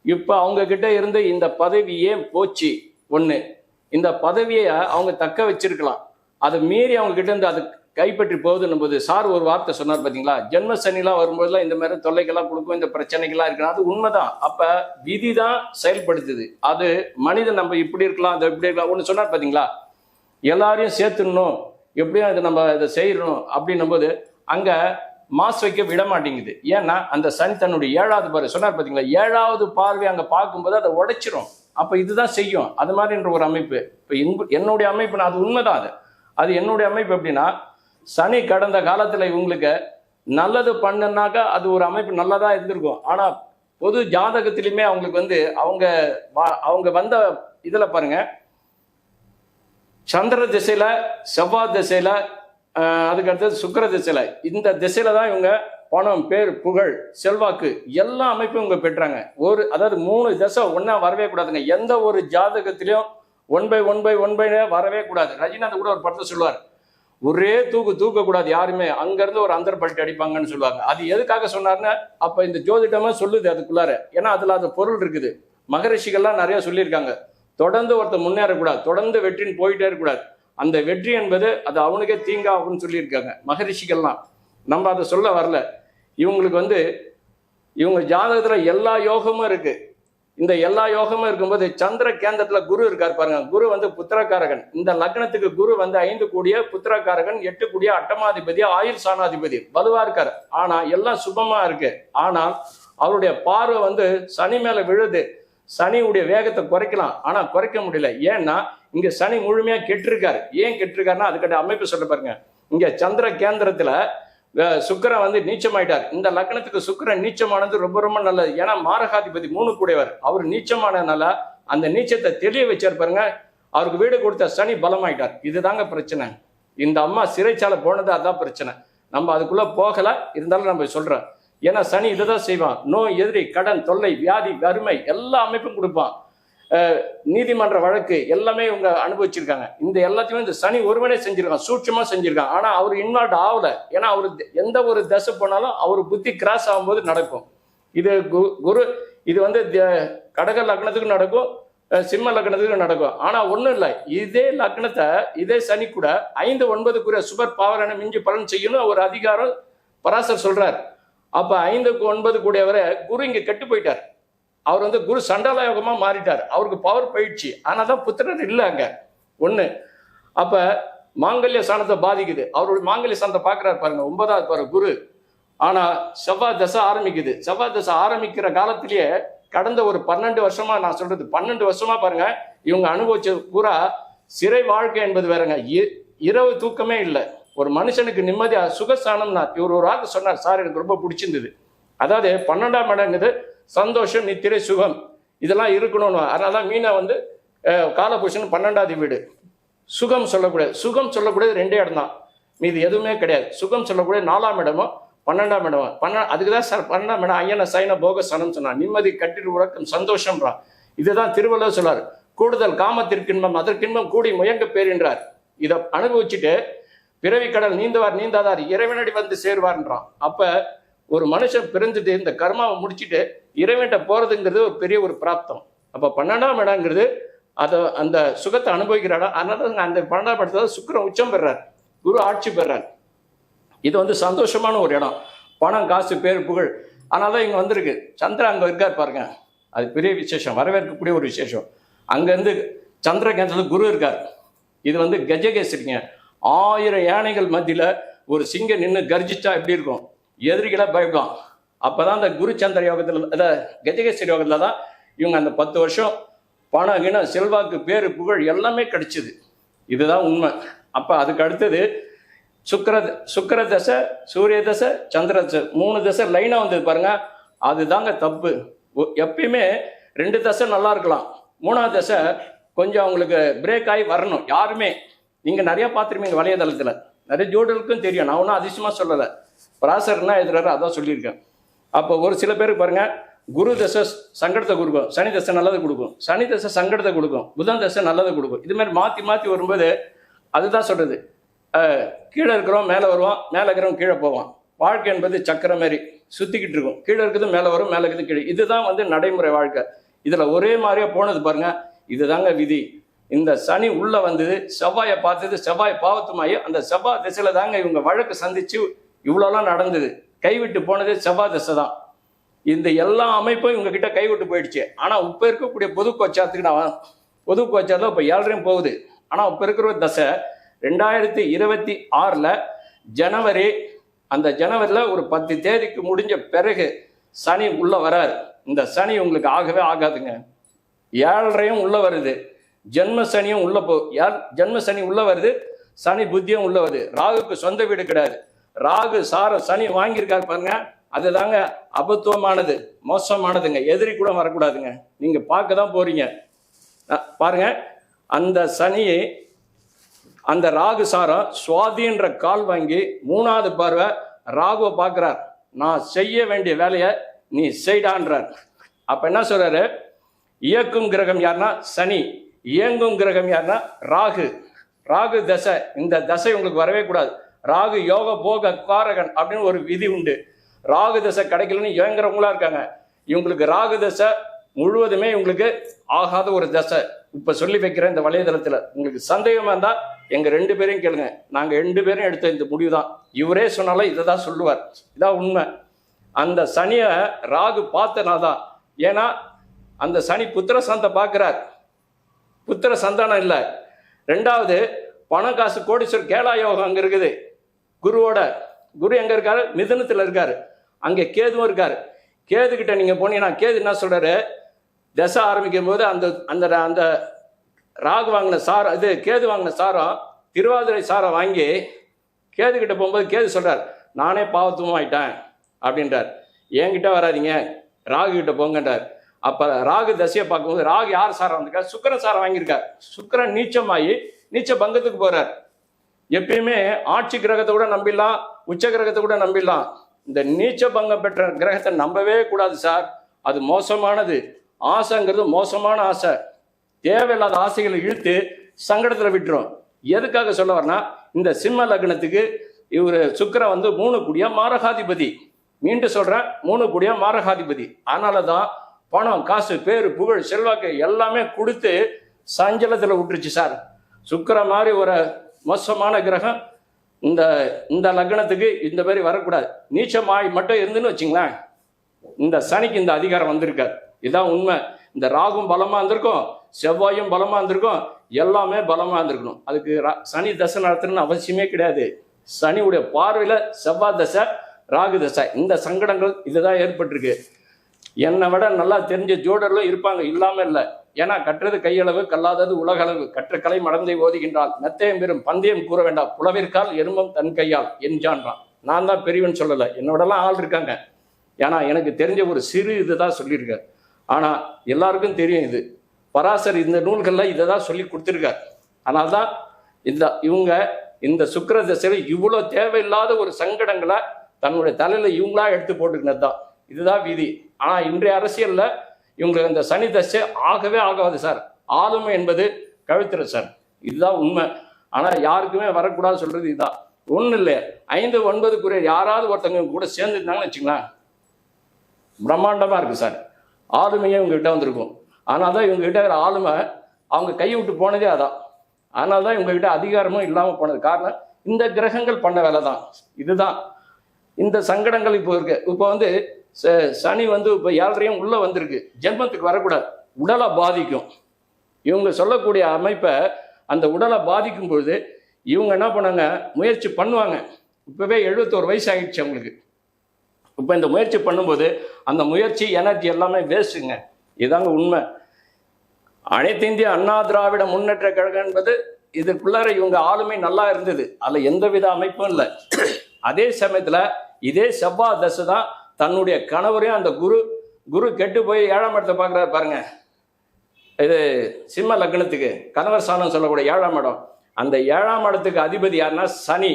B: இப்ப அவங்க கிட்ட இருந்து இந்த பதவி ஏன் போச்சு, ஒண்ணு இந்த பதவியை அவங்க தக்க வச்சிருக்கலாம், அதை மீறி அவங்க கிட்ட இருந்து அது கைப்பற்றி போகுதுன்னும் போது, சார் ஒரு வார்த்தை சொன்னார் பார்த்தீங்களா, ஜென்ம சனிலாம் வரும்போதுலாம் இந்த மாதிரி தொல்லைகள்லாம் கொடுக்கும், இந்த பிரச்சனைகள்லாம் இருக்கணும். அது உண்மைதான். அப்ப விதி தான் செயல்படுத்துது. அது மனிதன் நம்ம இப்படி இருக்கலாம், அது இப்படி இருக்கலாம் ஒன்று சொன்னார் பார்த்தீங்களா, எல்லாரையும் சேர்த்துடணும், எப்படியும் இதை நம்ம இதை செய்யணும் அப்படின்னும் போது அங்க மாசு வைக்க விட மாட்டேங்குது. ஏன்னா அந்த சனி தன்னுடைய 7வது பார்வை சொன்னார் பார்த்தீங்களா, 7வது பார்வை அங்க பார்க்கும்போது அதை உடைச்சிரும். அப்ப இதுதான் செய்யும். அது மாதிரின்ற ஒரு அமைப்பு. இப்ப என்னுடைய அமைப்பு, அது உண்மைதான். அது என்னுடைய அமைப்பு. எப்படின்னா, சனி கடந்த காலத்துல இவங்களுக்கு நல்லது பண்ணுனாக்கா அது ஒரு அமைப்பு நல்லதா இருந்திருக்கும். ஆனா பொது ஜாதகத்திலுமே அவங்களுக்கு அவங்க வந்த இதுல பாருங்க, சந்திர திசையில, செவ்வாய் திசையில, அதுக்கு அடுத்தது சுக்கிர திசையில, இந்த திசையில தான் இவங்க பணம், பேர், புகழ், செல்வாக்கு எல்லா அமைப்பும் இவங்க பெற்றாங்க. அதாவது 3 திசை ஒன்னா வரவே கூடாதுங்க. எந்த ஒரு ஜாதகத்திலையும் 1 by 1 by 1 by வரவே கூடாது. ரஜினிகாந்த் கூட ஒரு படத்தை சொல்லுவார், ஒரே தூக்கக்கூடாது யாருமே, அங்கிருந்து ஒரு அந்தர் பல்ட்டி அடிப்பாங்கன்னு சொல்லுவாங்க. அது எதுக்காக சொன்னார்னா, அப்ப இந்த ஜோதிடமா சொல்லுது அதுக்குள்ளார. ஏன்னா அதுல அது பொருள் இருக்குது. மகரிஷிகள்லாம் நிறைய சொல்லியிருக்காங்க, தொடர்ந்து ஒருத்தர் முன்னேறக்கூடாது, தொடர்ந்து வெற்றின்னு போயிட்டே இருக்கக்கூடாது. அந்த வெற்றி என்பது அது அவனுக்கே தீங்காகும்னு சொல்லியிருக்காங்க மகரிஷிகள்லாம். நம்ம அதை சொல்ல வரல. இவங்களுக்கு இவங்க ஜாதகத்துல எல்லா யோகமும் இருக்கு. இந்த எல்லா யோகமும் இருக்கும்போது சந்திர கேந்திரத்துல குரு இருக்காரு பாருங்க. குரு புத்திரக்காரகன். இந்த லக்னத்துக்கு குரு 5 கூடிய புத்திரக்காரகன், 8 கூடிய அட்டமாதிபதி, ஆயுள் சாணாதிபதி, வலுவா இருக்காரு. ஆனா எல்லாம் சுபமா இருக்கு. ஆனால் அவருடைய பார்வை சனி மேல விழுது. சனியுடைய வேகத்தை குறைக்கலாம், ஆனா குறைக்க முடியல. ஏன்னா இங்க சனி முழுமையா கெட்டிருக்காரு. ஏன் கெட்டிருக்காருன்னா அதுக்கிட்ட அமைப்பு சொல்ல பாருங்க. இங்க சந்திர கேந்திரத்துல சுக்கிரன் நீச்சமாயிட்டார். இந்த லக்னத்துக்கு சுக்கிரன் நீச்சமானது ரொம்ப ரொம்ப நல்லது. ஏன்னா மாரகாதிபதி 3 கூடியவர், அவர் நீச்சமானதுனால அந்த நீச்சத்தை தெளிய வச்சார் பாருங்க. அவருக்கு வீடு கொடுத்த சனி பலமாயிட்டார். இதுதாங்க பிரச்சனை. இந்த அம்மா சிறைச்சாலை போனது அதான் பிரச்சனை. நம்ம அதுக்குள்ள போகல, இருந்தாலும் நம்ம சொல்றோம். ஏன்னா சனி இதுதான் செய்வான். நோய், எதிரி, கடன், தொல்லை, வியாதி, வறுமை எல்லா அமைப்பும் கொடுப்பான். நீதிமன்ற வழக்கு எல்லாமே இவங்க அனுபவிச்சிருக்காங்க. இந்த எல்லாத்தையும் இந்த சனி ஒருவனே செஞ்சிருக்கான், சூட்சமா செஞ்சிருக்கான். ஆனா அவர் இன்வால்வ் ஆகல. ஏன்னா அவரு எந்த ஒரு தசை போனாலும் அவர் புத்தி கிராஸ் ஆகும்போது நடக்கும். இது குரு இது கடக லக்னத்துக்கு நடக்கும், சிம்ம லக்னத்துக்கு நடக்கும். ஆனா ஒண்ணும் இல்லை, இதே லக்னத்தை இதே சனி கூட 5, 9 சுபர் பாவரனை மிஞ்சி பலன் செய்யணும் ஒரு அதிகாரம் பராசர் சொல்றார். அப்ப 5, 9 கூடியவரை குரு இங்க கெட்டு போயிட்டார். அவர் குரு சண்டால யோகமா மாறிட்டார். அவருக்கு பவர் போயிடுச்சு. ஆனாதான் புத்திரர் இல்லை அங்க ஒண்ணு. அப்ப மாங்கல்ய ஸ்தானத்தை பாதிக்குது. அவருடைய மாங்கல்ய ஸ்தானத்தை பாக்குறாரு பாருங்க, 9வது பாரு குரு. ஆனா செவ்வாய் தசை ஆரம்பிக்குது. செவ்வாய் தசை ஆரம்பிக்கிற காலத்திலேயே கடந்த ஒரு 12 வருஷமா, நான் சொல்றது 12 வருஷமா பாருங்க, இவங்க அனுபவிச்ச பூரா சிறை வாழ்க்கை என்பது வேறங்க. இரவு தூக்கமே இல்லை. ஒரு மனுஷனுக்கு நிம்மதியா சுகஸ்தானம்னா, இவர் ஒரு வார்த்தை சொன்னார் சார், எனக்கு ரொம்ப பிடிச்சிருந்தது. அதாவது 12ஆம் இடங்குது சந்தோஷம், நித்திரை, சுகம், இதெல்லாம் இருக்கணும்னு. அதனாலதான் மீனா காலபுருஷன் 12வது வீடு. சுகம் சொல்லக்கூடாது. சுகம் சொல்லக்கூடாது 2 இடம் தான், மீது எதுவுமே கிடையாது. சுகம் சொல்லக்கூடாது 4ஆம் இடமும் 12ஆம் இடமும். அதுக்குதான் சார் 12ஆம் இடம் ஐயன சைன போகஸ்தானம் சொன்னார். நிம்மதி, கட்டில், உறக்கம், சந்தோஷம்ன்றான். இதுதான் திருவள்ளுவர் சொல்லார், கூடுதல் காமத்திற்கின்பம் அதற்கின்பம் கூடி முயங்க பேரின்றார். இதை அனுபவிச்சுட்டு பிறவி கடல் நீந்தாதார் இறைவனடி சேருவார்ன்றான். அப்ப ஒரு மனுஷன் பிறந்துட்டு இந்த கர்மாவை முடிச்சுட்டு இறைவன்கிட்ட போறதுங்கிறது ஒரு பெரிய ஒரு பிராப்தம். அப்ப 12ஆம் இடங்கிறது அந்த சுகத்தை அனுபவிக்கிற இடம். அதனால அந்த 12ஆம் இடத்துல சுக்கிரன் உச்சம் பெறார், குரு ஆட்சி பெறார். இது சந்தோஷமான ஒரு இடம். பணம், காசு, பேர், புகழ். அதனாலதான் இங்க வந்திருக்கு. சந்திரன் அங்க இருக்கார் பாருங்க, அது பெரிய விசேஷம், வரவேற்கக்கூடிய ஒரு விசேஷம். அங்கிருந்து சந்திர கேந்திரத்துல குரு இருக்கார். இது கஜகேசரிங்க. 1000 யானைகள் மத்தியில ஒரு சிங்கம் நின்று கர்ஜிச்சா எப்படி இருக்கும், எதிரிகளை பயப்படும். அப்பதான் அந்த குரு சந்திர யோகத்துல, கஜகேசரி யோகத்துல தான் இவங்க அந்த 10 வருஷம் பணம், கிணம், செல்வாக்கு, பேரு, புகழ் எல்லாமே கிடைச்சது. இதுதான் உண்மை. அப்ப அதுக்கு அடுத்தது சுக்கிர தசை, சூரிய தசை, சந்திர தசை, 3 தசை லைனா வந்தது பாருங்க. அதுதாங்க தப்பு. எப்பயுமே 2 தசை நல்லா இருக்கலாம், 3ஆவது தசை கொஞ்சம் அவங்களுக்கு பிரேக் ஆகி வரணும். யாருமே நீங்கள் நிறைய பார்த்துருப்பீங்க வலைதளத்தில், நிறைய ஜோடலுக்கும் தெரியும். நான் ஒன்றும் அதிசயமாக சொல்லலை, பராசர் என்ன எழுதுறாரு அதான் சொல்லியிருக்கேன். அப்போ ஒரு சில பேருக்கு பாருங்கள், குரு தசை சங்கடத்தை கொடுக்கும், சனி தசை நல்லது கொடுக்கும், சனி தசை சங்கடத்தை கொடுக்கும், புதன் தசை நல்லது கொடுக்கும். இதுமாதிரி மாற்றி மாற்றி வரும்போது அதுதான் சொல்கிறது, கீழே இருக்கிறோம் மேலே வருவான், மேலே இருக்கிறவன் கீழே போவான். வாழ்க்கை என்பது சக்கரம் மாதிரி சுற்றிக்கிட்டு இருக்கும், கீழே இருக்கிறது மேலே வரும், மேலே இருக்கிறது கீழே. இதுதான் வந்து நடைமுறை வாழ்க்கை. இதில் ஒரே மாதிரியே போனது பாருங்க, இதுதாங்க விதி. இந்த சனி உள்ள வந்தது, செவ்வாயை பார்த்தது, செவ்வாய் பாவத்துமாயி அந்த செவ்வாய் திசையில தாங்க இவங்க வழக்கு சந்திச்சு இவ்வளோலாம் நடந்தது. கைவிட்டு போனது செவ்வாய் திசை தான். இந்த எல்லா அமைப்பும் இவங்க கிட்ட கைவிட்டு போயிடுச்சு. ஆனால் இப்போ இருக்கக்கூடிய பொது கோச்சாரத்துக்கு நான் பொது கோச்சாரத்தில் இப்போ 7 போகுது. ஆனால் இப்போ இருக்கிற தசை 2026 ஜனவரி, அந்த ஜனவரியில் ஒரு 10 தேதிக்கு முடிஞ்ச பிறகு சனி உள்ள வராரு. இந்த சனி உங்களுக்கு ஆகவே ஆகாதுங்க. 7 உள்ள வருது, ஜென்ம சனியும் உள்ள ஜென்ம சனி உள்ள வருது, சனி புத்தியும் உள்ள வருது. ராகுக்கு சொந்த வீடு கிடையாது. ராகு சார சனி வாங்கியிருக்காரு பாருங்க, அதுதாங்க அபத்துவமானது, மோசமானதுங்க. எதிரி கூட வரக்கூடாதுங்க. நீங்க பார்க்க தான் போறீங்க பாருங்க. அந்த சனியை அந்த ராகு சாரம் சுவாதின்ற கால் வாங்கி 3வது பார்வை ராகுவை பார்க்கிறார். நான் செய்ய வேண்டிய வேலையை நீ செய்டான்றார். அப்ப என்ன சொல்றாரு, இயக்கும் கிரகம் யாருன்னா சனி, இயங்கும் கிரகம் யாருன்னா ராகு. ராகு தசை, இந்த தசை உங்களுக்கு வரவே கூடாது. ராகு யோக போக காரகன் அப்படின்னு ஒரு விதி உண்டு. ராகு தசை கிடைக்கலன்னு இயங்குறவங்களா இருக்காங்க. இவங்களுக்கு ராகு தசை முழுவதுமே உங்களுக்கு ஆகாத ஒரு தசை. இப்ப சொல்லி வைக்கிறேன் இந்த வலைதளத்துல. உங்களுக்கு சந்தேகமா இருந்தா எங்க 2 பேரையும் கேளுங்க. நாங்க 2 பேரும் எடுத்த இந்த முடிவு தான். இவரே சொன்னாலும் இதை தான் சொல்லுவார். இதான் உண்மை. அந்த சனியை ராகு பார்த்தனாதான். ஏன்னா அந்த சனி புத்திர சந்தை பார்க்கிறார். புத்திர சந்தானம் இல்லை. 2வது பணம் காசு கோடீஸ்வரர் கேளா யோகம் அங்க இருக்குது. குருவோட குரு எங்க இருக்காரு, மிதுனத்துல இருக்காரு. அங்கே கேதுவும் இருக்காரு. கேது கிட்ட நீங்க போனீங்கன்னா கேது என்ன சொல்றாரு, தசை ஆரம்பிக்கும் போது அந்த அந்த அந்த ராகு வாங்கின சாரம், இது கேது வாங்கின சாரம், திருவாதிரை சாரம் வாங்கி கேது கிட்ட போகும்போது கேது சொல்றார், நானே பாவத்துவம் ஆயிட்டேன் அப்படின்றார். என்கிட்ட வராதிங்க, ராகு கிட்ட போங்கன்றார். அப்ப ராகு தசையை பார்க்கும்போது ராகு யார் சாரம் வந்திருக்கார், சுக்கிரன் சாரம் வாங்கியிருக்கார். சுக்கிரன் நீச்சமாயி நீச்ச பங்கத்துக்கு போறார். எப்பயுமே ஆட்சி கிரகத்தை கூட நம்பிடலாம், உச்ச கிரகத்தை கூட நம்பிடலாம். இந்த நீச்ச பங்கம் பெற்ற கிரகத்தை நம்பவே கூடாது சார். அது மோசமானது. ஆசைங்கிறது மோசமான ஆசை. தேவையில்லாத ஆசைகளை இழுத்து சங்கடத்தில் விட்டுரும். எதுக்காக சொல்ல வரனா, இந்த சிம்ம லக்னத்துக்கு இவர் சுக்கிரன் வந்து 3 கூடிய மாரகாதிபதி. மீண்டும் சொல்றேன், 3 கூடிய மாரகாதிபதி. அதனால தான் பணம் காசு பேரு புகழ் செல்வாக்கு எல்லாமே கொடுத்து சஞ்சலத்தில் விட்டுருச்சு சார். சுக்கிரன் மாதிரி ஒரு மோசமான கிரகம் இந்த இந்த லக்னத்துக்கு இந்த மாதிரி வரக்கூடாது. நீச்சமாய் மட்டும் இருந்துன்னு வச்சுங்களேன், இந்த சனிக்கு இந்த அதிகாரம் வந்திருக்காரு. இதுதான் உண்மை. இந்த ராகும் பலமா இருந்திருக்கும், செவ்வாயும் பலமா இருந்திருக்கும், எல்லாமே பலமா இருந்திருக்கணும். அதுக்கு சனி தசை நடத்தணும்னு அவசியமே கிடையாது. சனியுடைய பார்வையில செவ்வாய் தசை, ராகு தசை, இந்த சங்கடங்கள் இதுதான் ஏற்பட்டிருக்கு. என்னை விட நல்லா தெரிஞ்ச ஜோடர்களும் இருப்பாங்க, இல்லாம இல்லை. ஏன்னா கற்றது கையளவு கல்லாதது உலகளவு, கற்ற கலை மடந்தை ஓதுகின்றால் மெத்தையம் பெறும் பந்தயம் கூற வேண்டாம், புலவிற்கால் எறும்பம் தன் கையால் என்ஜான்றான். நான் தான் பெரியவன் சொல்லலை, என்னோடலாம் ஆள் இருக்காங்க. ஏன்னா எனக்கு தெரிஞ்ச ஒரு சிறு இதுதான் சொல்லியிருக்கார். ஆனா எல்லாருக்கும் தெரியும் இது. பராசர் இந்த நூல்கள்ல இதை தான் சொல்லி கொடுத்துருக்கார். ஆனால் தான் இவங்க இந்த சுக்கிர திசையில இவ்வளோ தேவையில்லாத ஒரு சங்கடங்களை தன்னுடைய தலையில இவங்களா எடுத்து போட்டுக்கினது தான். இதுதான் விதி. ஆனா இன்றைய அரசியல்ல இவங்களுக்கு அந்த சனி தசை ஆகவே ஆகாது சார். ஆளுமை என்பது கழுத்துற சார். இதுதான் உண்மை. ஆனா யாருக்குமே வரக்கூடாது சொல்றது இதுதான். ஒன்றும் இல்லை, 5, 9 யாராவது ஒருத்தவங்க கூட சேர்ந்துருந்தாங்கன்னு வச்சுங்களேன், பிரம்மாண்டமா இருக்கு சார். ஆளுமையே இவங்ககிட்ட வந்திருக்கும். ஆனால் தான் இவங்ககிட்ட இருக்கிற ஆளுமை அவங்க கையை விட்டு போனதே அதான். அதனால தான் இவங்ககிட்ட அதிகாரமும் இல்லாமல் போனது. காரணம் இந்த கிரகங்கள் பண்ண வேலை தான். இதுதான் இந்த சங்கடங்கள் இப்போ இருக்கு. இப்போ வந்து சனி வந்து இப்போ 7 உள்ள வந்திருக்கு. ஜென்மத்துக்கு வரக்கூடாது, உடலை பாதிக்கும். இவங்க சொல்லக்கூடிய அமைப்பை அந்த உடலை பாதிக்கும் பொழுது இவங்க என்ன பண்ணாங்க, முயற்சி பண்ணுவாங்க. இப்போவே 71 வயசு ஆகிடுச்சு அவங்களுக்கு. இப்போ இந்த முயற்சி பண்ணும்போது அந்த முயற்சி எனர்ஜி எல்லாமே வேஸ்ட்டுங்க. இதாங்க உண்மை. அனைத்து இந்திய அண்ணா திராவிட முன்னேற்ற கழகம் என்பது இதுக்குள்ளார இவங்க ஆளுமை நல்லா இருந்தது, அதில் எந்தவித அமைப்பும் இல்லை. அதே சமயத்தில் இதே செவ்வாய் தசை தான் தன்னுடைய கணவரையும் அந்த குரு கெட்டு போய் 7ஆம் இடத்தை பார்க்குறாரு பாருங்க. இது சிம்ம லக்னத்துக்கு கணவர் சாணம் சொல்லக்கூடிய 7ஆம் இடம். அந்த 7ஆம் இடத்துக்கு அதிபதி யாருன்னா சனி.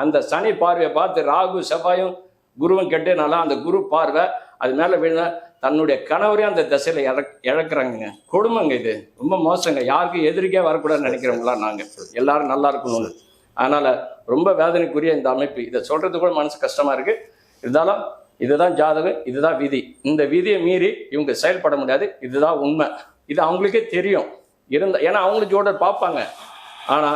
B: அந்த சனி பார்வையை பார்த்து ராகு செவ்வாயும் குருவும் கெட்டனால அந்த குரு பார்வை அது மேலே விழ தன்னுடைய கணவரையும் அந்த திசையில இழக்கிறாங்க. கொடுமைங்க, இது ரொம்ப மோசங்க. யாருக்கும் எதிரிக்கே வரக்கூடாதுன்னு நினைக்கிறவங்களா நாங்கள் எல்லாரும் நல்லா இருக்கணும்னு. அதனால ரொம்ப வேதனைக்குரிய இந்த அமைப்பு. இதை சொல்றது கூட மனசு கஷ்டமா இருக்கு. இருந்தாலும் இதுதான் ஜாதகம், இதுதான் விதி. இந்த விதியை மீறி இவங்க செயல்பட முடியாது. இதுதான் உண்மை. இது அவங்களுக்கே தெரியும் ஏன்னா அவங்களுக்கு ஜோடர் பார்ப்பாங்க. ஆனா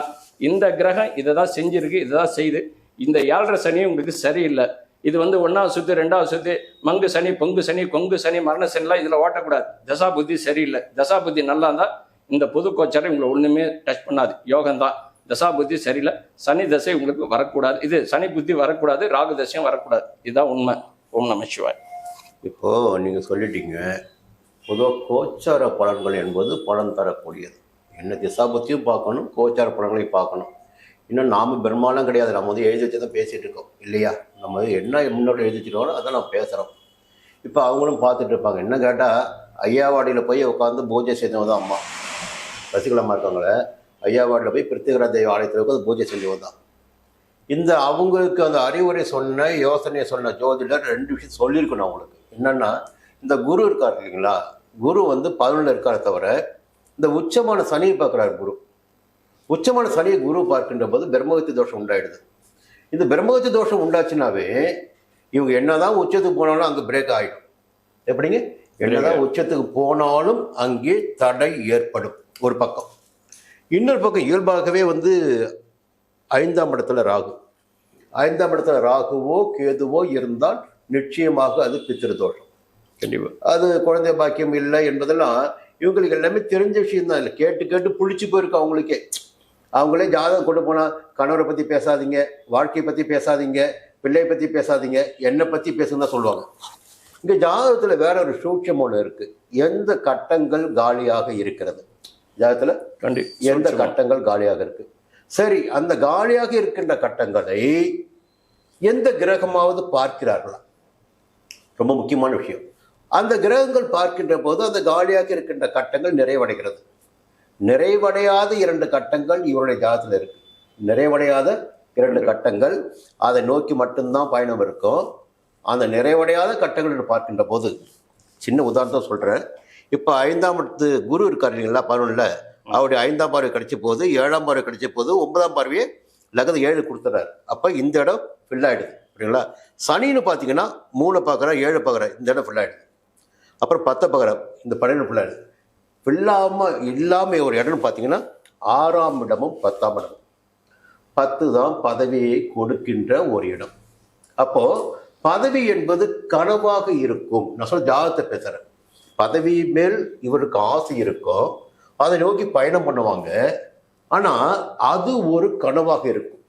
B: இந்த கிரகம் இதை தான் செஞ்சிருக்கு, இதை தான் செய்யுது. இந்த 7.5 சனி உங்களுக்கு சரியில்லை. இது 1வது சுத்து 2வது சுத்து மங்கு சனி, பொங்கு சனி, கொங்கு சனி, மரண சனிலாம் இதுல ஓட்டக்கூடாது. தசா புத்தி சரியில்லை. தசா புத்தி நல்லா இருந்தா இந்த பொது கோச்சாரம் உங்களை ஒண்ணுமே டச் பண்ணாது. யோகம்தான். தசா புத்தி சரியில்லை. சனி தசை உங்களுக்கு வரக்கூடாது. இது சனி புத்தி வரக்கூடாது, ராகு தசையும் வரக்கூடாது. இதுதான் உண்மை. ஓம் நம சிவாய்.
A: இப்போ நீங்க சொல்லிட்டீங்க, பொதுவாக கோச்சார பலன்கள் என்பது பலன் தரக்கூடியது. என்ன திசாபத்தியும் பார்க்கணும், கோச்சார பலன்களையும் பார்க்கணும். இன்னும் நாம் பெரும்பாலும் கிடையாது. நம்ம எழுதி வச்சு தான் பேசிகிட்டு இருக்கோம் இல்லையா? நம்ம என்ன முன்னோட எழுதி வச்சுருக்கோம் அதான் நம்ம பேசுகிறோம். இப்போ அவங்களும் பார்த்துட்டு இருப்பாங்க. என்ன கேட்டால் ஐயாவாடியில் போய் உட்காந்து பூஜை செஞ்சவங்க தான் அம்மா ரசிகலமாக இருக்காங்களே. ஐயாவாடியில் போய் பிருத்திகரா தேவி ஆலயத்தில் உட்காந்து பூஜை செஞ்சவங்க தான். இந்த அவங்களுக்கு அந்த அறிவுரை சொன்ன யோசனையை சொன்ன ஜோதிடர் 2 விஷயம் சொல்லியிருக்கணும் அவங்களுக்கு. என்னென்னா, இந்த குரு இருக்கார் இல்லைங்களா, குரு 11 இருக்கார தவிர இந்த உச்சமான சனியை பார்க்குறாரு குரு. உச்சமான சனியை குரு பார்க்கின்ற போது பிரம்மகத்தி தோஷம் உண்டாயிடுது. இந்த பிரம்மகத்தி தோஷம் உண்டாச்சுனாவே இவங்க என்னதான் உச்சத்துக்கு போனாலும் அங்கே பிரேக் ஆகிடும். எப்படிங்க? என்னதான் உச்சத்துக்கு போனாலும் அங்கே தடை ஏற்படும் ஒரு பக்கம். இன்னொரு பக்கம் இயல்பாகவே 5ஆம் இடத்துல ராகு. 5ஆம் இடத்துல ராகுவோ கேதுவோ இருந்தால் நிச்சயமாக அது பித்திரு தோஷம்.
B: கண்டிப்பாக
A: அது குழந்தை பாக்கியம் இல்லை என்பதெல்லாம் இவங்களுக்கு எல்லாமே தெரிஞ்ச விஷயம் தான். இல்லை கேட்டு கேட்டு புளிச்சு போயிருக்கு அவங்களுக்கே. அவங்களே ஜாதகம் கொண்டு போனால் கணவரை பற்றி பேசாதீங்க, வாழ்க்கையை பற்றி பேசாதீங்க, பிள்ளையை பற்றி பேசாதீங்க, என்னை பற்றி பேசுன்னு தான் சொல்லுவாங்க. இங்கே ஜாதகத்தில் வேற ஒரு சூட்சம் ஒன்று இருக்குது. எந்த கட்டங்கள் காலியாக இருக்கிறது ஜாதகத்தில்? எந்த கட்டங்கள் காலியாக இருக்கு? சரி, அந்த காலியாக இருக்கின்ற கட்டங்களை எந்த கிரகமாவது பார்க்கிறார்களா? ரொம்ப முக்கியமான விஷயம். அந்த கிரகங்கள் பார்க்கின்ற போது அந்த காலியாக இருக்கின்ற கட்டங்கள் நிறைவடைகிறது. நிறைவடையாத 2 கட்டங்கள் இவருடைய ஜாதகத்தில் இருக்கு. நிறைவடையாத 2 கட்டங்கள், அதை நோக்கி மட்டும்தான் பயணம் இருக்கும். அந்த நிறைவடையாத கட்டங்கள் பார்க்கின்ற போது சின்ன உதாரணத்தை சொல்றேன். இப்போ 5ஆம் இடத்து குரு இருக்கார் இல்லைங்களா 11ல், அவருடைய 5ஆம் பார்வை கிடைச்ச போது 7ஆம் பார்வை கிடைச்ச போது 9ஆம் பார்வையை லக்னம் 7 கொடுத்துறாரு. அப்போ இந்த இடம் ஃபில் ஆகிடுது. அப்படிங்களா? சனின்னு பார்த்தீங்கன்னா 3 பார்க்குறா, 7 பார்க்குறா, இந்த இடம் ஃபில் ஆகிடுது. அப்புறம் 10 பார்க்குறா, இந்த 12 ஃபில் ஆகிடுது. இல்லாமல் ஒரு இடம்னு பார்த்தீங்கன்னா 6ஆம் இடமும் 10ஆம் இடமும். 10 தான் பதவியை கொடுக்கின்ற ஒரு இடம். அப்போ பதவி என்பது கனவாக இருக்கும். நான் சொல்ல ஜாதகத்தை பேசுறேன். பதவி மேல் இவருக்கு ஆசை இருக்கும், அதை நோக்கி பயணம் பண்ணுவாங்க. ஆனா அது ஒரு கனவாக இருக்கும்.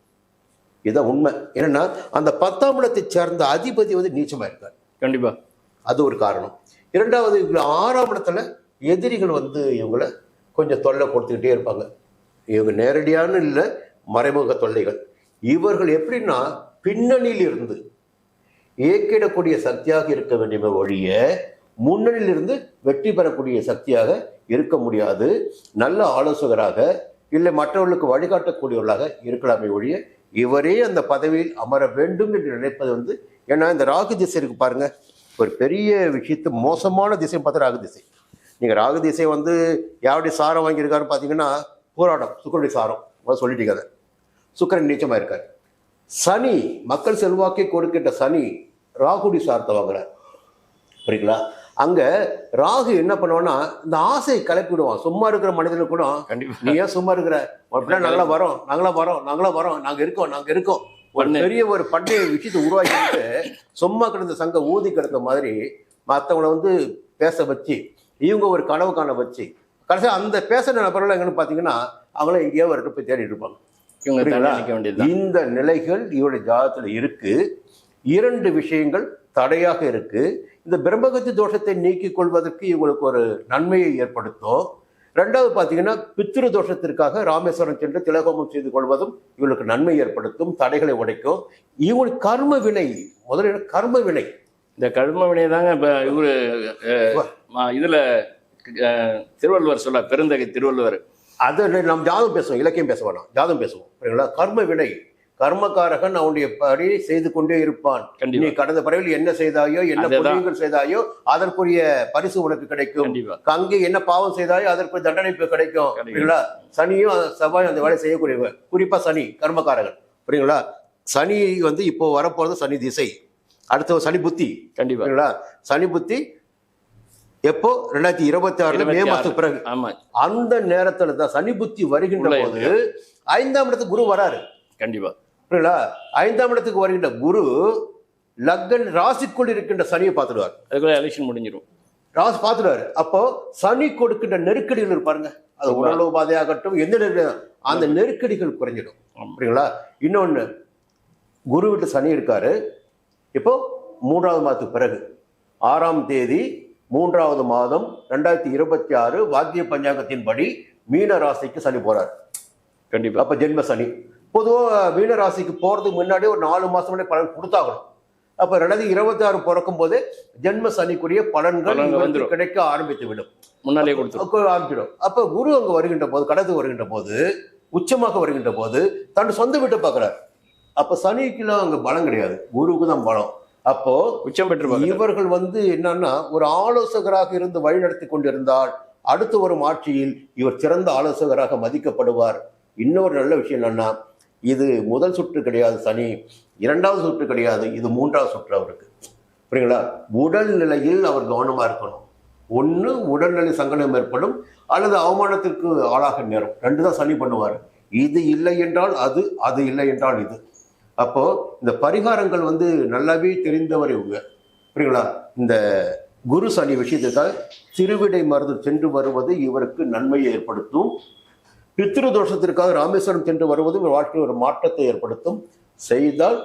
A: இதான் உண்மை. என்னன்னா, அந்த 10ஆம் இடத்தை சேர்ந்த அதிபதி நீச்சமா இருக்கார்.
B: கண்டிப்பா
A: அது ஒரு காரணம். 2வது, 6ஆம் இடத்துல எதிரிகள் இவங்களை கொஞ்சம் தொல்லை கொடுத்துக்கிட்டே இருப்பாங்க. இவங்க நேரடியான இல்லை, மறைமுக தொல்லைகள். இவர்கள் எப்படின்னா பின்னணியில் இருந்து இயக்கிடக்கூடிய சக்தியாக இருக்க வேண்டிய ஒழிய முன்னணியில் இருந்து வெற்றி பெறக்கூடிய சக்தியாக இருக்க முடியாது. நல்ல ஆலோசகராக இல்லை மற்றவர்களுக்கு வழிகாட்டக்கூடியவர்களாக இருக்கலாமே ஒழிய இவரே அந்த பதவியில் அமர வேண்டும் என்று நினைப்பது ஏன்னா இந்த ராகு திசை இருக்கு பாருங்க, ஒரு பெரிய விஷயத்து மோசமான திசை பார்த்தா ராகு திசை. நீங்கள் ராகு திசை யாருடைய சாரம் வாங்கியிருக்காருன்னு பார்த்தீங்கன்னா போராட்டம், சுக்கரனுடைய சாரம் சொல்லிட்டீங்க. அதை சுக்கரன் நீச்சமாக இருக்கார். சனி மக்கள் செல்வாக்கை கொடுக்கின்ற சனி ராகுடைய சாரத்தை வாங்குறார். புரியுங்களா? அங்க ராகு என்ன பண்ணுவான்னா இந்த ஆசையை கிளப்பி விடுவான். சும்மா இருக்கிற மனிதனுக்கு கூட நீ ஏன் சும்மா இருக்கிற, நாங்களா வரோம், நாங்க இருக்கோம் ஒரு பெரிய ஒரு பண்டைய விஷயத்தை உருவாக்கிட்டு சும்மா கிடந்த சங்க ஊதி கிடந்த மாதிரி மற்றவங்களை பேச வச்சு இவங்க ஒரு கனவு காண வச்சு கடைசி அந்த பேசுற நபர்கள் எங்கன்னு பாத்தீங்கன்னா அவங்கள எங்கேயோ ஒரு போய் தேடிட்டு இருப்பாங்க. இந்த நிலைகள் இவருடைய ஜாதகத்துல இருக்கு. 2 விஷயங்கள் தடையாக இருக்கு. இந்த பிரம்மகத்தி தோஷத்தை நீக்கிக் கொள்வதற்கு இவங்களுக்கு ஒரு நன்மையை ஏற்படுத்தும். 2வது பார்த்தீங்கன்னா பித்ரு தோஷத்திற்காக ராமேஸ்வரம் சென்று திலகோமம் செய்து கொள்வதும் இவங்களுக்கு நன்மை ஏற்படுத்தும், தடைகளை உடைக்கும். இவங்களுக்கு கர்ம வினை, முதல்ல கர்ம வினை.
B: இந்த கர்ம வினை தாங்க இப்போ இவரு இதுல திருவள்ளுவர் சொல்ல, பெருந்தகை திருவள்ளுவர்
A: அது நம்ம ஜாதகம் பேசுவோம், இலக்கியம் பேச வேணாம், ஜாதகம் பேசுவோம். சரிங்களா? கர்ம வினை, கர்மக்காரகன் அவனுடைய படி செய்து கொண்டே இருப்பான். நீ கடந்த பிறவியில் என்ன செய்தாயோ, என்ன புண்ணியங்கள் செய்தாயோ அதற்குரிய பரிசு உனக்கு கிடைக்கும். அங்கே என்ன பாவம் செய்தாயோ அதற்கு தண்டனை கிடைக்கும். சரிங்களா? சனியும் செவ்வாயும் அந்த வேலை செய்யக்கூடியவன், குறிப்பா சனி கர்மக்காரகன். புரியுங்களா? சனி வந்து இப்போ வரப்போறது சனி திசை, அடுத்த சனி புத்தி. கண்டிப்பா சனி புத்தி எப்போ 2026 மே மாசத்துக்கு பிறகு. அந்த நேரத்துல தான் சனி புத்தி வருகின்ற போது 5ஆம் இடத்துக்கு குரு வராரு. கண்டிப்பா புரியுங்களா? 5ஆம் இடத்துக்கு வருகின்ற குரு லக்ன ராசிக்குள் இருக்கின்ற சனியை பார்த்துடுவார். அதுக்குள்ள எலெக்ஷன் முடிஞ்சிடும், ராசி பார்த்துடுவாரு. அப்போ சனி கொடுக்கின்ற நெருக்கடிகள் இருப்பாருங்க, அது உடல் உபாதையாகட்டும், எந்த நெருக்கடி, அந்த நெருக்கடிகள் குறைஞ்சிடும். புரியுங்களா? இன்னொன்னு, குரு விட்டு சனி இருக்காரு. இப்போ 3ஆவது மாதத்துக்கு பிறகு 6ஆம் தேதி 3ஆவது மாதம் 2026 வாக்கிய பஞ்சாங்கத்தின்படி மீன ராசிக்கு சனி போறாரு. கண்டிப்பா அப்ப ஜென்ம சனி. பொதுவாக மீன ராசிக்கு போறதுக்கு முன்னாடி ஒரு 4 மாசம் முன்னாடி பலன் கொடுத்தாகணும். அப்ப 2026 பிறக்கும் போதே ஜென்ம சனிக்குரிய பலன்கள் கிடைக்க ஆரம்பித்து விடும், முன்னாலே ஆரம்பிச்சிடும். அப்ப குரு அங்க வருகின்ற போது, கடந்து வருகின்ற போது, உச்சமாக வருகின்ற போது தன் சொந்த வீட்டை பார்க்கிறார். அப்ப சனிக்குலாம் அங்க பலம் கிடையாது, குருவுக்கு தான் பலம். அப்போ உச்சம் பெற்று இவர்கள் வந்து என்னன்னா ஒரு ஆலோசகராக இருந்து வழிநடத்தி கொண்டிருந்தால் அடுத்து வரும் ஆட்சியில் இவர் சிறந்த ஆலோசகராக மதிக்கப்படுவார். இன்னொரு நல்ல விஷயம் என்னன்னா, இது முதல் சுற்று கிடையாது சனி, 2வது சுற்று கிடையாது, இது 3வது சுற்று அவருக்கு. புரியுங்களா? உடல் நிலையில் அவர் கவனமா இருக்கணும். ஒன்று உடல்நிலை சங்கடம் ஏற்படும், அல்லது அவமானத்திற்கு ஆளாக நேரம். 2 தான் சனி பண்ணுவார். இது இல்லை என்றால் அது, அது இல்லை என்றால் இது. அப்போ இந்த பரிகாரங்கள் வந்து நல்லாவே தெரிந்தவர் இவங்க. புரியுங்களா? இந்த குரு சனி விஷயத்துக்காக திருவிடை மருந்து சென்று வருவது இவருக்கு நன்மையை ஏற்படுத்தும். பித்ரு தோஷத்திற்காக ராமேஸ்வரம் சென்று வருவது வாழ்க்கையில் ஒரு மாற்றத்தை ஏற்படுத்தும். செய்தால்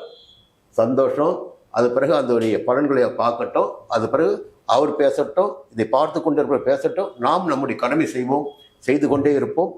A: சந்தோஷம். அது பிறகு அதனுடைய பலன்களை பார்க்கட்டும், அது பிறகு அவர் பேசட்டும், இதை பார்த்து கொண்டிருக்கிற பேசட்டும். நாம் நம்முடைய கடமை செய்வோம், செய்து கொண்டே இருப்போம்.